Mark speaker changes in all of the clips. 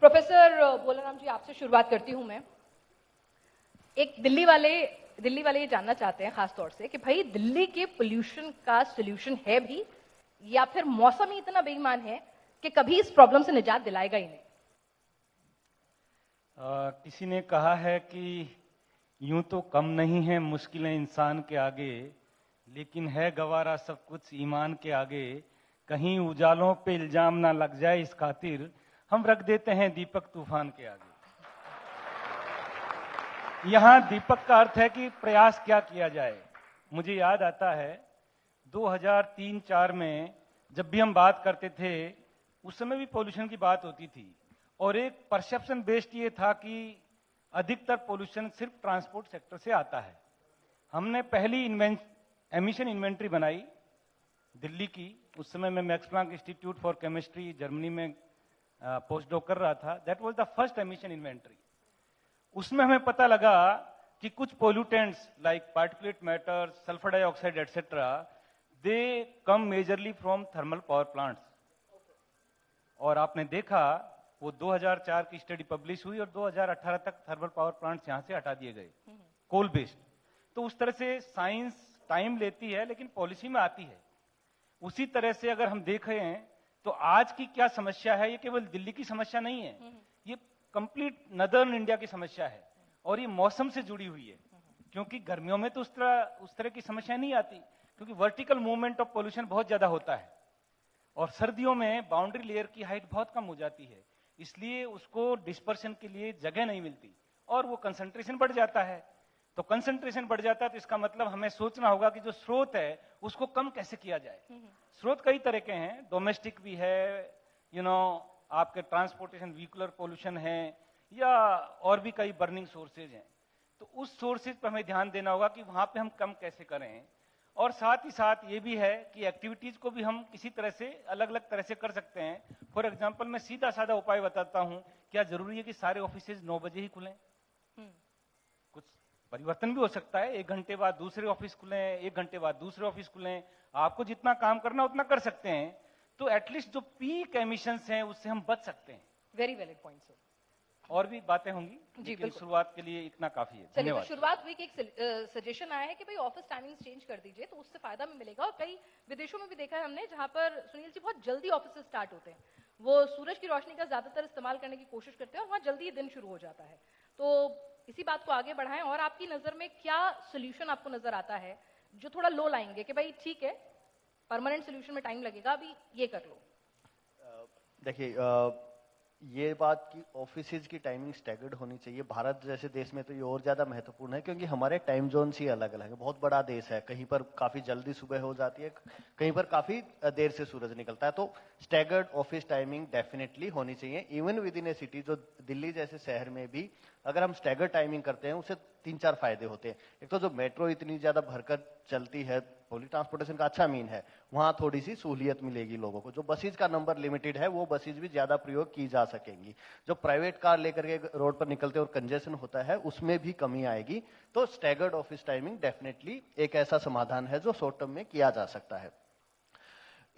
Speaker 1: Professor Bolarum जी, आपसे शुरुआत करती हूं मैं। एक दिल्ली वाले ये जानना चाहते हैं खास तौर से कि भाई दिल्ली के पोल्यूशन का सोल्यूशन है भी, या फिर मौसम ही इतना बेईमान है कि कभी इस प्रॉब्लम से निजात दिलाएगा ही नहीं।
Speaker 2: किसी ने कहा है कि यूं तो कम नहीं है मुश्किलें इंसान के आगे, लेकिन है गवारा सब कुछ ईमान के आगे। कहीं उजालों पे इल्जाम ना लग जाए, इस खातिर हम रख देते हैं दीपक तूफान के आगे। यहां दीपक का अर्थ है कि प्रयास क्या किया जाए। मुझे याद आता है 2003-4 में जब भी हम बात करते थे, उस समय भी पोल्यूशन की बात होती थी, और एक परसेप्शन बेस्ड ये था कि अधिकतर पोल्यूशन सिर्फ ट्रांसपोर्ट सेक्टर से आता है। हमने पहली एमिशन इन्वेंट्री बनाई दिल्ली की। उस समय मैं max Planck institute for chemistry Germany में पोस्ट डॉक कर रहा था। That was the first emission inventory. उसमें हमें पता लगा कि कुछ pollutants like particulate matter, sulphur dioxide etcetera, they come majorly from thermal power plants. और आपने देखा वो 2004 की स्टडी पब्लिश हुई और 2018 तक थर्मल पावर प्लांट्स यहां से हटा दिए गए, कोल बेस्ड। तो उस तरह से साइंस टाइम लेती है लेकिन पॉलिसी में आती है। उसी तरह से अगर हम देखें तो आज की क्या समस्या है, ये केवल दिल्ली की समस्या नहीं है, ये कंप्लीट नदर्न इंडिया की समस्या है, और ये मौसम से जुड़ी हुई है। क्योंकि गर्मियों में तो उस तरह की समस्या नहीं आती, क्योंकि वर्टिकल मूवमेंट ऑफ पोल्यूशन बहुत ज्यादा होता है, और सर्दियों में बाउंड्री लेयर की हाइट बहुत कम हो जाती है, इसलिए उसको डिस्पर्शन के लिए जगह नहीं मिलती और वो कंसंट्रेशन बढ़ जाता है। तो कंसंट्रेशन बढ़ जाता है तो इसका मतलब हमें सोचना होगा कि जो स्रोत है उसको कम कैसे किया जाए। स्रोत कई तरह के हैं, डोमेस्टिक भी है, आपके ट्रांसपोर्टेशन व्हीकुलर पोल्यूशन है, या और भी कई बर्निंग सोर्सेज हैं। तो उस सोर्सेज पर हमें ध्यान देना होगा कि वहां पे हम कम कैसे करें। और साथ ही साथ ये भी है कि एक्टिविटीज को भी हम किसी तरह से अलग अलग तरह से कर सकते हैं। फॉर एग्जांपल मैं सीधा साधा उपाय बताता हूं। क्या जरूरी है कि सारे ऑफिसेज 9 बजे ही खुलें? कुछ परिवर्तन भी हो सकता है, 1 घंटे बाद दूसरे ऑफिस खुलें, 1 घंटे बाद दूसरे ऑफिस खुलें। आपको जितना काम करना उतना कर सकते हैं, तो एटलीस्ट जो पीक एमिशंस हैं उससे हम बच सकते हैं।
Speaker 1: Very valid point sir.
Speaker 2: और भी बातें होंगी, लेकिन शुरुआत के लिए इतना काफी है।
Speaker 1: चलिए, तो शुरुआत हुई कि एक सजेशन आया है कि भाई ऑफिस टाइमिंग्स चेंज कर दीजिए, तो उससे फायदा में मिलेगा। और कई विदेशों में भी देखा है हमने, जहां पर सुनील जी बहुत जल्दी ऑफिस स्टार्ट होते हैं, वो सूरज की रोशनी का ज्यादातर इस्तेमाल करने की कोशिश करते हैं और वहां जल्दी ही दिन शुरू हो जाता है। तो इसी बात को आगे बढ़ाएं, और आपकी नजर में क्या सोल्यूशन आपको नजर आता है जो थोड़ा लो लाएंगे कि भाई ठीक है, परमानेंट सोल्यूशन में टाइम लगेगा, अभी ये कर लो।
Speaker 3: देखिए, ये बात कि ऑफिसेज की टाइमिंग स्टैगर्ड होनी चाहिए, भारत जैसे देश में तो ये और ज्यादा महत्वपूर्ण है, क्योंकि हमारे टाइम जोन ही अलग अलग है। बहुत बड़ा देश है, कहीं पर काफी जल्दी सुबह हो जाती है, कहीं पर काफी देर से सूरज निकलता है। तो स्टैगर्ड ऑफिस टाइमिंग डेफिनेटली होनी चाहिए। Even with in A city, जो दिल्ली जैसे शहर में भी अगर हम स्टैगर्ड टाइमिंग करते हैं, उससे 3-4 फायदे होते हैं। एक तो जो मेट्रो इतनी ज्यादा भरकर चलती है, पब्लिक ट्रांसपोर्टेशन का अच्छा मीन है, वहां थोड़ी सी सहूलियत मिलेगी लोगों को। जो बसेज का नंबर लिमिटेड है, वो बसेज भी ज्यादा प्रयोग की जा सकेंगी। जो प्राइवेट कार लेकर के रोड पर निकलते और कंजेशन होता है, उसमें भी कमी आएगी। तो स्टैगर्ड ऑफिस टाइमिंग डेफिनेटली एक ऐसा समाधान है जो शॉर्ट टर्म में किया जा सकता है।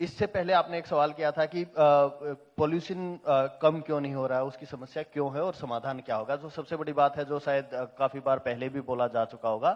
Speaker 3: इससे पहले आपने एक सवाल किया था कि पोल्यूशन कम क्यों नहीं हो रहा है, उसकी समस्या क्यों है और समाधान क्या होगा। जो सबसे बड़ी बात है, जो शायद काफी बार पहले भी बोला जा चुका होगा,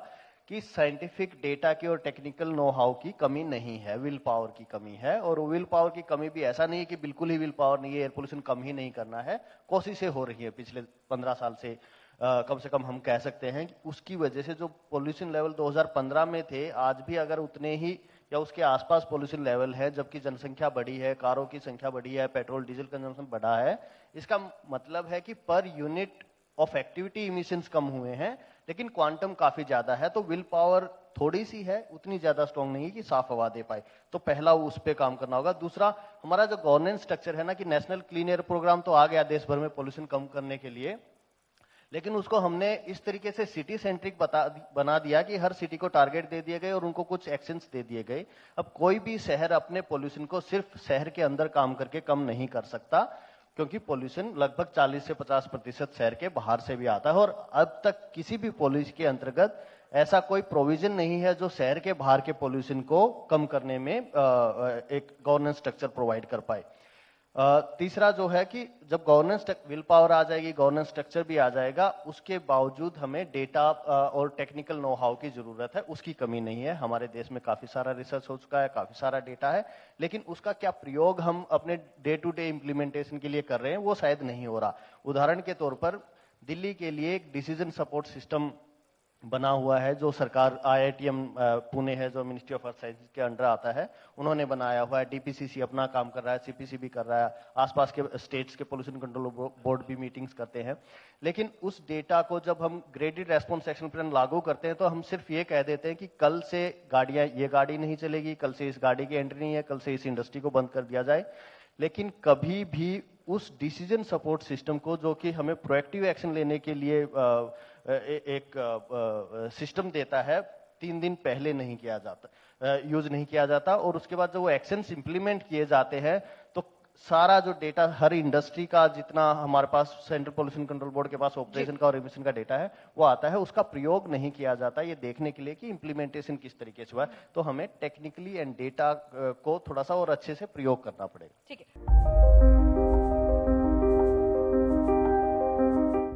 Speaker 3: कि साइंटिफिक डेटा की और टेक्निकल नो हाउ की कमी नहीं है, विल पावर की कमी है। और विल पावर की कमी भी ऐसा नहीं है कि बिल्कुल ही विल पावर नहीं है, एयर पोल्यूशन कम ही नहीं करना है। कोशिशें हो रही है पिछले 15 साल से, कम से कम हम कह सकते हैं कि उसकी वजह से जो पोल्यूशन लेवल 2015 में थे, आज भी अगर उतने ही या उसके आसपास पोल्यूशन लेवल है, जबकि जनसंख्या बढ़ी है, कारों की संख्या बढ़ी है, पेट्रोल डीजल कंजम्पशन बढ़ा है। इसका मतलब है कि per unit of activity emissions कम हुए हैं, लेकिन क्वांटम काफी ज्यादा है। तो विल पावर थोड़ी सी है, उतनी ज्यादा स्ट्रॉन्ग नहीं है कि साफ हवा दे पाए। तो पहला उस पे काम करना होगा। दूसरा, हमारा जो गवर्नेंस स्ट्रक्चर है ना, कि नेशनल क्लीन एयर प्रोग्राम तो आ गया देश भर में पोल्यूशन कम करने के लिए, लेकिन उसको हमने इस तरीके से सिटी सेंट्रिक बना दिया कि हर सिटी को टारगेट दे दिए गए और उनको कुछ एक्शंस दे दिए गए। अब कोई भी शहर अपने पोल्यूशन को सिर्फ शहर के अंदर काम करके कम नहीं कर सकता, क्योंकि पोल्यूशन लगभग 40 से 50% शहर के बाहर से भी आता है। और अब तक किसी भी पॉलिसी के अंतर्गत ऐसा कोई प्रोविजन नहीं है जो शहर के बाहर के पोल्यूशन को कम करने में एक गवर्नेंस स्ट्रक्चर प्रोवाइड कर पाए। तीसरा जो है कि जब गवर्नेंस विल पावर आ जाएगी, गवर्नेंस स्ट्रक्चर भी आ जाएगा, उसके बावजूद हमें डेटा और टेक्निकल नो हाउ की जरूरत है। उसकी कमी नहीं है, हमारे देश में काफी सारा रिसर्च हो चुका है, काफी सारा डेटा है, लेकिन उसका क्या प्रयोग हम अपने डे टू डे इम्प्लीमेंटेशन के लिए कर रहे हैं वो शायद नहीं हो रहा। उदाहरण के तौर पर दिल्ली के लिए एक डिसीजन सपोर्ट सिस्टम बना हुआ है जो सरकार IITM पुणे है, जो मिनिस्ट्री ऑफ अर्थ साइंसेज के अंडर आता है, उन्होंने बनाया हुआ है। DPCC अपना काम कर रहा है, CPC भी कर रहा है, आसपास के स्टेट्स के पोल्यूशन कंट्रोल बोर्ड भी मीटिंग्स करते हैं। लेकिन उस डेटा को जब हम ग्रेडेड रेस्पॉन्स एक्शन प्लान लागू करते हैं तो हम सिर्फ ये कह देते हैं कि कल से गाड़ियां, ये गाड़ी नहीं चलेगी, कल से इस गाड़ी की एंट्री नहीं है, कल से इस इंडस्ट्री को बंद कर दिया जाए। लेकिन कभी भी उस डिसीजन सपोर्ट सिस्टम को, जो कि हमें प्रोएक्टिव एक्शन लेने के लिए एक सिस्टम देता है, 3 दिन पहले नहीं किया जाता, यूज नहीं किया जाता। और उसके बाद जब वो एक्शंस इंप्लीमेंट किए जाते हैं तो सारा जो डेटा, हर इंडस्ट्री का जितना हमारे पास सेंट्रल पोल्यूशन कंट्रोल बोर्ड के पास ऑपरेशन का और एमिशन का डेटा है वो आता है, उसका प्रयोग नहीं किया जाता ये देखने के लिए कि इंप्लीमेंटेशन किस तरीके से हुआ है। तो हमें टेक्निकली एंड डेटा को थोड़ा सा और अच्छे से प्रयोग करना पड़ेगा।
Speaker 1: ठीक है।